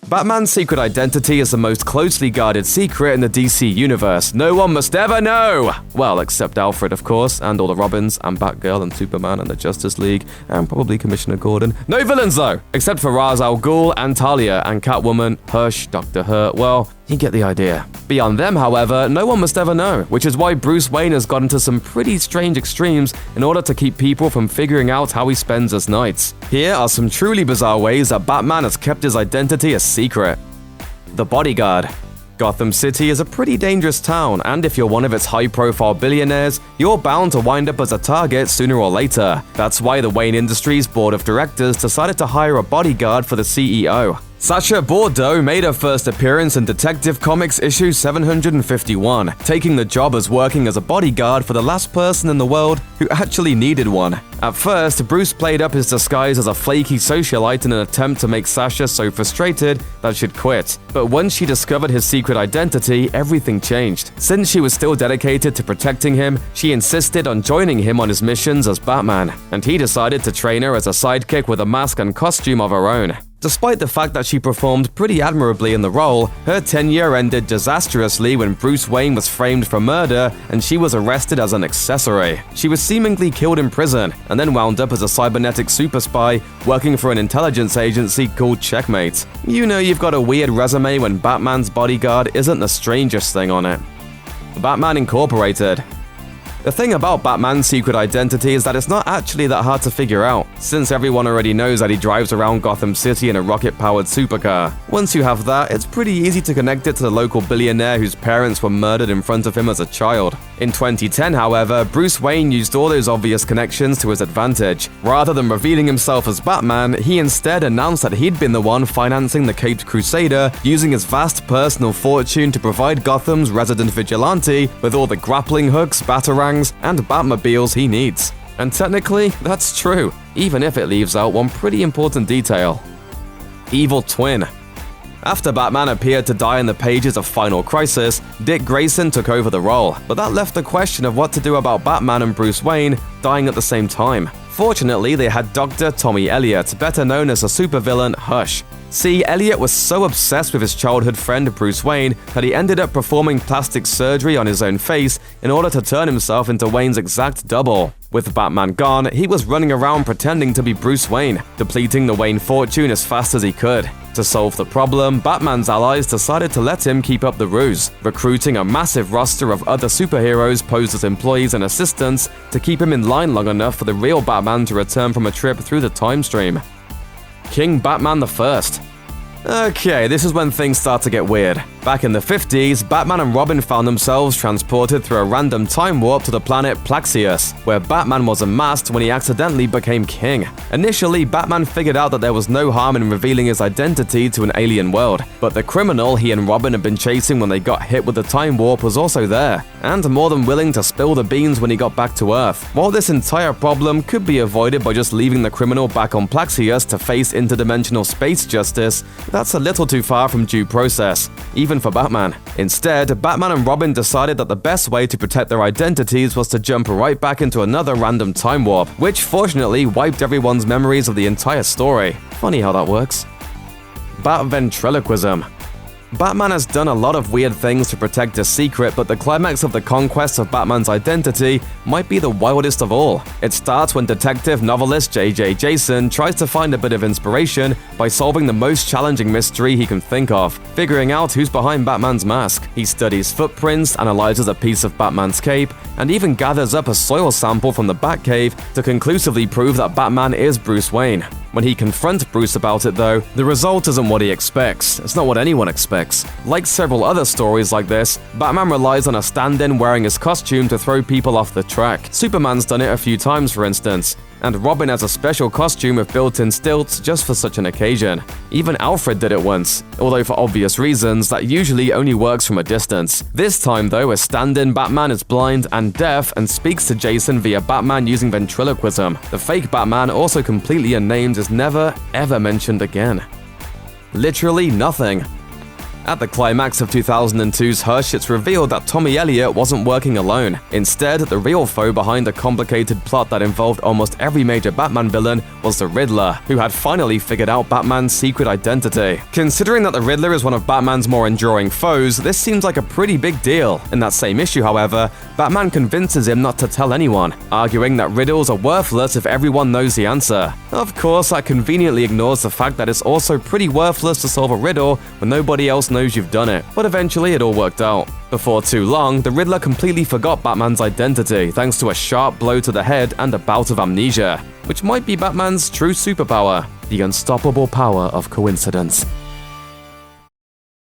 Batman's secret identity is the most closely guarded secret in the DC universe. No one must ever know! Well, except Alfred, of course, and all the Robins, and Batgirl, and Superman, and the Justice League, and probably Commissioner Gordon. No villains, though! Except for al-Gul, and Talia, and Catwoman, Hush, Dr. Hurt, well, you get the idea. Beyond them, however, no one must ever know, which is why Bruce Wayne has gotten to some pretty strange extremes in order to keep people from figuring out how he spends his nights. Here are some truly bizarre ways that Batman has kept his identity a secret. The Bodyguard. Gotham City is a pretty dangerous town, and if you're one of its high-profile billionaires, you're bound to wind up as a target sooner or later. That's why the Wayne Industries Board of Directors decided to hire a bodyguard for the CEO. Sacha Bordeaux made her first appearance in Detective Comics issue 751, taking the job as working as a bodyguard for the last person in the world who actually needed one. At first, Bruce played up his disguise as a flaky socialite in an attempt to make Sacha so frustrated that she'd quit. But once she discovered his secret identity, everything changed. Since she was still dedicated to protecting him, she insisted on joining him on his missions as Batman, and he decided to train her as a sidekick with a mask and costume of her own. Despite the fact that she performed pretty admirably in the role, her tenure ended disastrously when Bruce Wayne was framed for murder and she was arrested as an accessory. She was seemingly killed in prison and then wound up as a cybernetic super spy working for an intelligence agency called Checkmate. You know you've got a weird resume when Batman's bodyguard isn't the strangest thing on it. Batman Incorporated. The thing about Batman's secret identity is that it's not actually that hard to figure out, since everyone already knows that he drives around Gotham City in a rocket-powered supercar. Once you have that, it's pretty easy to connect it to the local billionaire whose parents were murdered in front of him as a child. In 2010, however, Bruce Wayne used all those obvious connections to his advantage. Rather than revealing himself as Batman, he instead announced that he'd been the one financing the Caped Crusader, using his vast personal fortune to provide Gotham's resident vigilante with all the grappling hooks, batarangs, and Batmobiles he needs. And technically, that's true, even if it leaves out one pretty important detail. Evil Twin. After Batman appeared to die in the pages of Final Crisis, Dick Grayson took over the role, but that left the question of what to do about Batman and Bruce Wayne dying at the same time. Fortunately, they had Dr. Tommy Elliot, better known as the supervillain Hush. See, Elliot was so obsessed with his childhood friend Bruce Wayne that he ended up performing plastic surgery on his own face in order to turn himself into Wayne's exact double. With Batman gone, he was running around pretending to be Bruce Wayne, depleting the Wayne fortune as fast as he could. To solve the problem, Batman's allies decided to let him keep up the ruse, recruiting a massive roster of other superheroes posed as employees and assistants to keep him in line long enough for the real Batman to return from a trip through the time stream. King Batman I. Okay, this is when things start to get weird. Back in the 50s, Batman and Robin found themselves transported through a random time warp to the planet Plaxius, where Batman was unmasked when he accidentally became king. Initially, Batman figured out that there was no harm in revealing his identity to an alien world, but the criminal he and Robin had been chasing when they got hit with the time warp was also there, and more than willing to spill the beans when he got back to Earth. While this entire problem could be avoided by just leaving the criminal back on Plaxius to face interdimensional space justice, that's a little too far from due process, even for Batman. Instead, Batman and Robin decided that the best way to protect their identities was to jump right back into another random time warp, which fortunately wiped everyone's memories of the entire story. Funny how that works. Bat-Ventriloquism. Batman has done a lot of weird things to protect his secret, but the climax of the conquest of Batman's identity might be the wildest of all. It starts when detective novelist J.J. Jason tries to find a bit of inspiration by solving the most challenging mystery he can think of, figuring out who's behind Batman's mask. He studies footprints, analyzes a piece of Batman's cape, and even gathers up a soil sample from the Batcave to conclusively prove that Batman is Bruce Wayne. When he confronts Bruce about it, though, the result isn't what he expects. It's not what anyone expects. Like several other stories like this, Batman relies on a stand-in wearing his costume to throw people off the track. Superman's done it a few times, for instance, and Robin has a special costume with built-in stilts just for such an occasion. Even Alfred did it once, although for obvious reasons, that usually only works from a distance. This time, though, a stand-in Batman is blind and deaf and speaks to Jason via Batman using ventriloquism. The fake Batman, also completely unnamed, is never, ever mentioned again. Literally nothing. At the climax of 2002's Hush, it's revealed that Tommy Elliot wasn't working alone. Instead, the real foe behind a complicated plot that involved almost every major Batman villain was the Riddler, who had finally figured out Batman's secret identity. Considering that the Riddler is one of Batman's more enduring foes, this seems like a pretty big deal. In that same issue, however, Batman convinces him not to tell anyone, arguing that riddles are worthless if everyone knows the answer. Of course, that conveniently ignores the fact that it's also pretty worthless to solve a riddle when nobody else knows you've done it. But eventually it all worked out. Before too long, the Riddler completely forgot Batman's identity thanks to a sharp blow to the head and a bout of amnesia, which might be Batman's true superpower, the unstoppable power of coincidence.